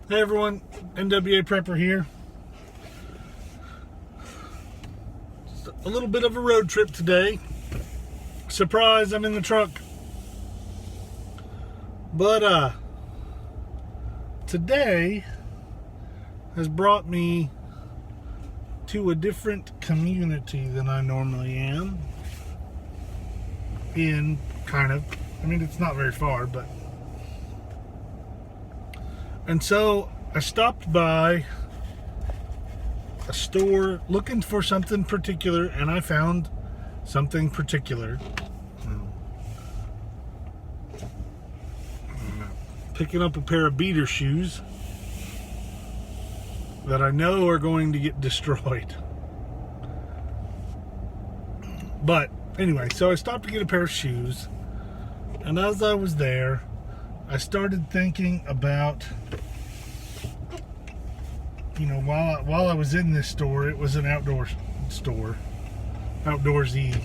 Hey everyone, NWA Prepper here. Just a little bit of a road trip today. Surprise, I'm in the truck. But today has brought me to a different community than I normally am. In kind of, I mean, it's not very far, but. And so I stopped by a store looking for something particular, and I found something particular. Picking up a pair of beater shoes that I know are going to get destroyed. But anyway, so I stopped to get a pair of shoes, and as I was there, I started thinking about, you know, while I was in this store, it was an outdoor store, outdoorsy,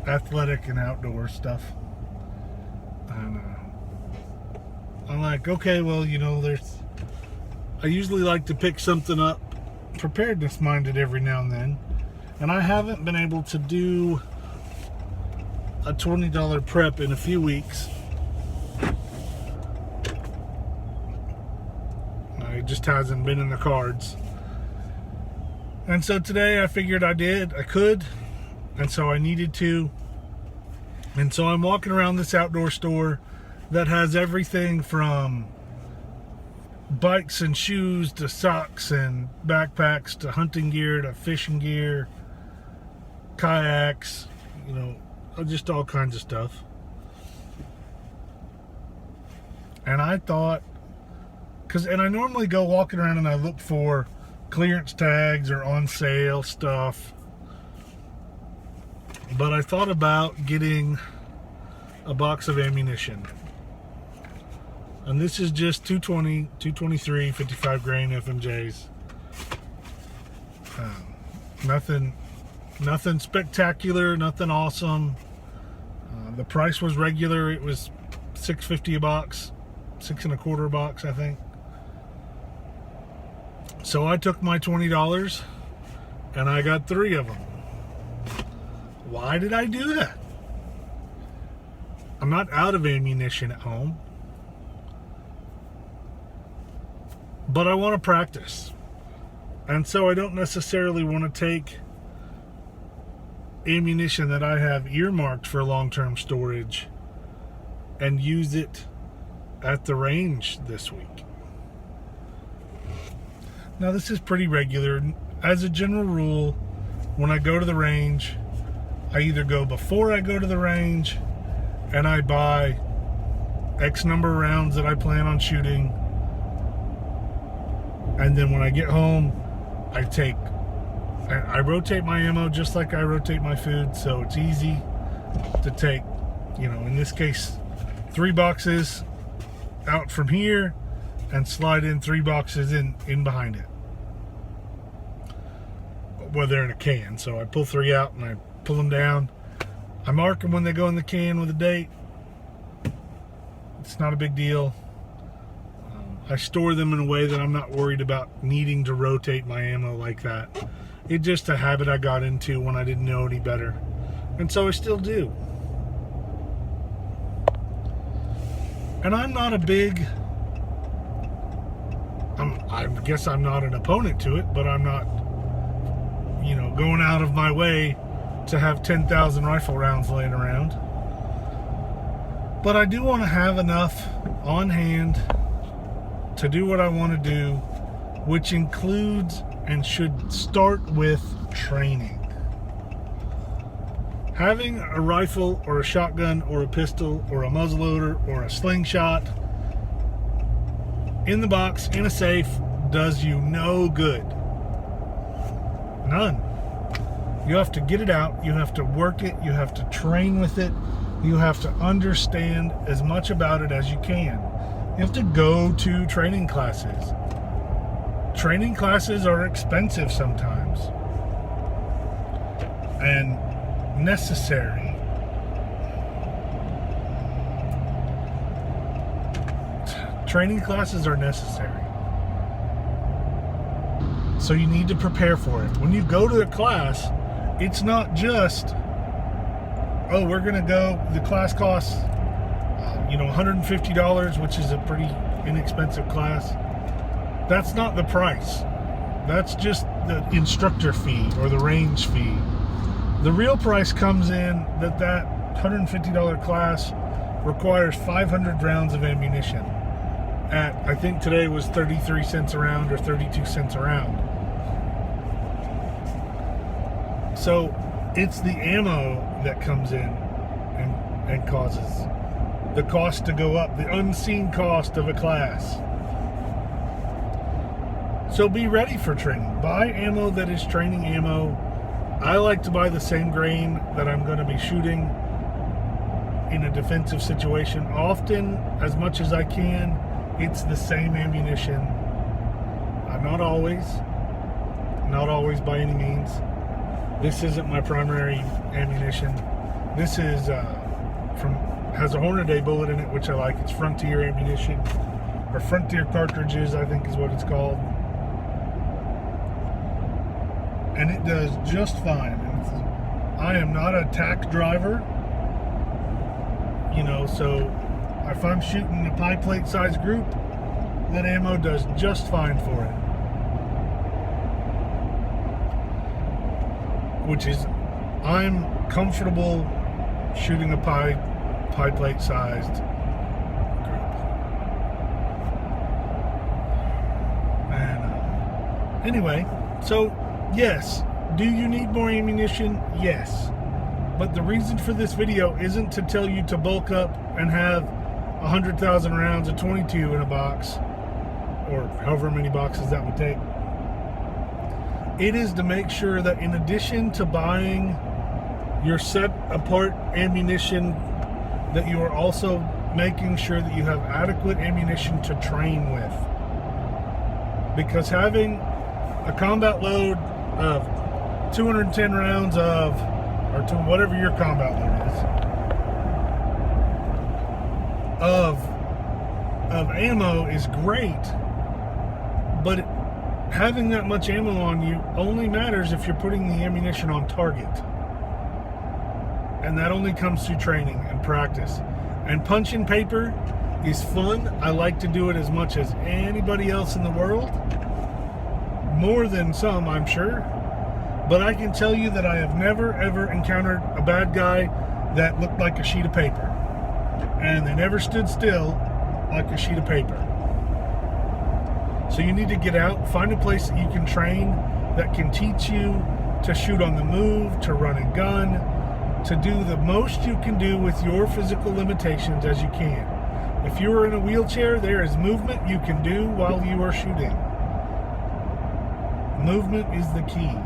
athletic and outdoor stuff. And I'm like, okay, well, you know, I usually like to pick something up preparedness minded every now and then, and I haven't been able to do a $20 prep in a few weeks. It just hasn't been in the cards. And so today I figured I could, and so I needed to. And so I'm walking around this outdoor store that has everything from bikes and shoes to socks and backpacks to hunting gear to fishing gear, kayaks, you know, just all kinds of stuff. And I thought, and I normally go walking around and I look for clearance tags or on sale stuff. But I thought about getting a box of ammunition. And this is just 220, 223, 55 grain FMJs. Nothing spectacular, nothing awesome. The price was regular. It was $6.50 a box, $6.25 a box, I think. So I took my $20 and I got 3 of them. Why did I do that? I'm not out of ammunition at home, but I want to practice. And so I don't necessarily want to take ammunition that I have earmarked for long-term storage and use it at the range this week. Now, this is pretty regular. As a general rule, when I go to the range, I either go before I go to the range and I buy X number of rounds that I plan on shooting, and then when I get home, I rotate my ammo just like I rotate my food, so it's easy to take, you know, in this case, 3 boxes out from here and slide in 3 boxes in behind it. Well, they're in a can, so I pull 3 out and I pull them down. I mark them when they go in the can with a date. It's not a big deal. I store them in a way that I'm not worried about needing to rotate my ammo like that. It's just a habit I got into when I didn't know any better, and so I still do. And I'm not a big, I guess I'm not an opponent to it, but I'm not, you know, going out of my way to have 10,000 rifle rounds laying around. But I do want to have enough on hand to do what I want to do, which includes and should start with training. Having a rifle or a shotgun or a pistol or a muzzleloader or a slingshot in the box in a safe does you no good. None. You have to get it out, you have to work it, you have to train with it, you have to understand as much about it as you can. You have to go to training classes. Training classes are expensive sometimes and necessary. training classes are necessary. So you need to prepare for it. When you go to the class, it's not just, oh, we're going to go, the class costs, $150, which is a pretty inexpensive class. That's not the price. That's just the instructor fee or the range fee. The real price comes in that $150 class requires 500 rounds of ammunition at, I think today was 33 cents a round or 32 cents a round. So it's the ammo that comes in and causes the cost to go up, the unseen cost of a class. So be ready for training. Buy ammo that is training ammo. I like to buy the same grain that I'm going to be shooting in a defensive situation. Often, as much as I can, it's the same ammunition. Not always by any means. This isn't my primary ammunition. This is has a Hornady bullet in it, which I like. It's Frontier ammunition, or Frontier cartridges, I think is what it's called. And it does just fine. I am not a tack driver, so if I'm shooting a pie plate size group, that ammo does just fine for it. Which is, I'm comfortable shooting a pie plate sized group. And anyway, so yes, do you need more ammunition? Yes. But the reason for this video isn't to tell you to bulk up and have 100,000 rounds of 22 in a box, or however many boxes that would take. It is to make sure that in addition to buying your set apart ammunition, that you are also making sure that you have adequate ammunition to train with. Because having a combat load of 210 rounds of, or to whatever your combat load is, of ammo is great, but having that much ammo on you only matters if you're putting the ammunition on target. And that only comes through training and practice. And punching paper is fun. I like to do it as much as anybody else in the world. More than some, I'm sure. But I can tell you that I have never, ever encountered a bad guy that looked like a sheet of paper. And they never stood still like a sheet of paper. So you need to get out, find a place that you can train that can teach you to shoot on the move, to run a gun, to do the most you can do with your physical limitations as you can. If you are in a wheelchair, there is movement you can do while you are shooting. Movement is the key.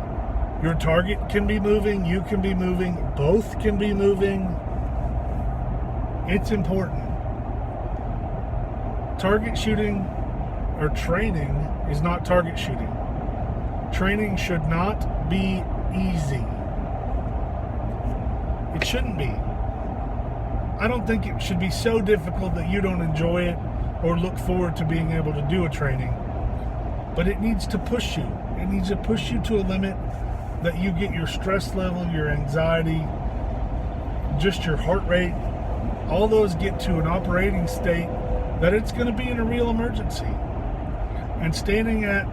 Your target can be moving, you can be moving, both can be moving. It's important. Target shooting or training is not target shooting. Training should not be easy. It shouldn't be. I don't think it should be so difficult that you don't enjoy it or look forward to being able to do a training. But it needs to push you. It needs to push you to a limit that you get your stress level, your anxiety, just your heart rate, all those get to an operating state that it's going to be in a real emergency. And standing at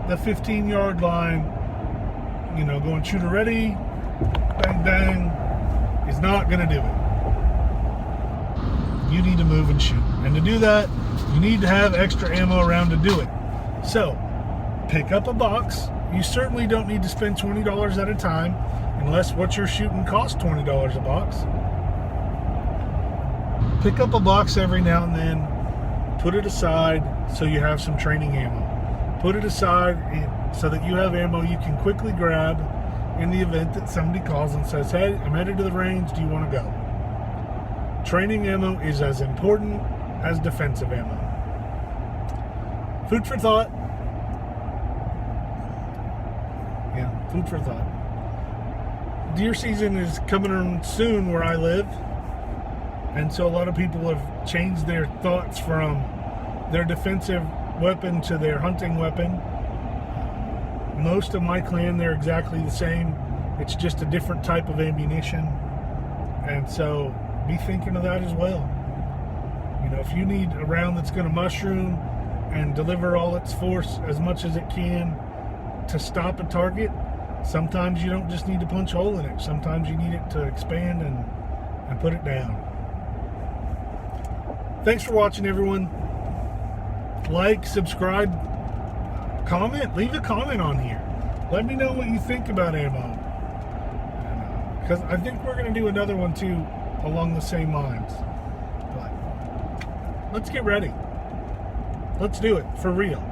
the 15-yard line, going shooter ready, bang, bang, is not going to do it. You need to move and shoot. And to do that, you need to have extra ammo around to do it. So, pick up a box. You certainly don't need to spend $20 at a time, unless what you're shooting costs $20 a box. Pick up a box every now and then, put it aside so you have some training ammo. Put it aside so that you have ammo you can quickly grab in the event that somebody calls and says, hey, I'm headed to the range, do you want to go? Training ammo is as important as defensive ammo. Food for thought. Yeah, food for thought. Deer season is coming on soon where I live, and so a lot of people have changed their thoughts from their defensive weapon to their hunting weapon. Most of my clan, they're exactly the same. It's just a different type of ammunition. And so be thinking of that as well. You know, if you need a round that's going to mushroom and deliver all its force as much as it can to stop a target, sometimes you don't just need to punch a hole in it. Sometimes you need it to expand and put it down. Thanks for watching, everyone. Like, subscribe, comment, leave a comment on here. Let me know what you think about ammo. Because I think we're going to do another one too along the same lines. But let's get ready. Let's do it for real.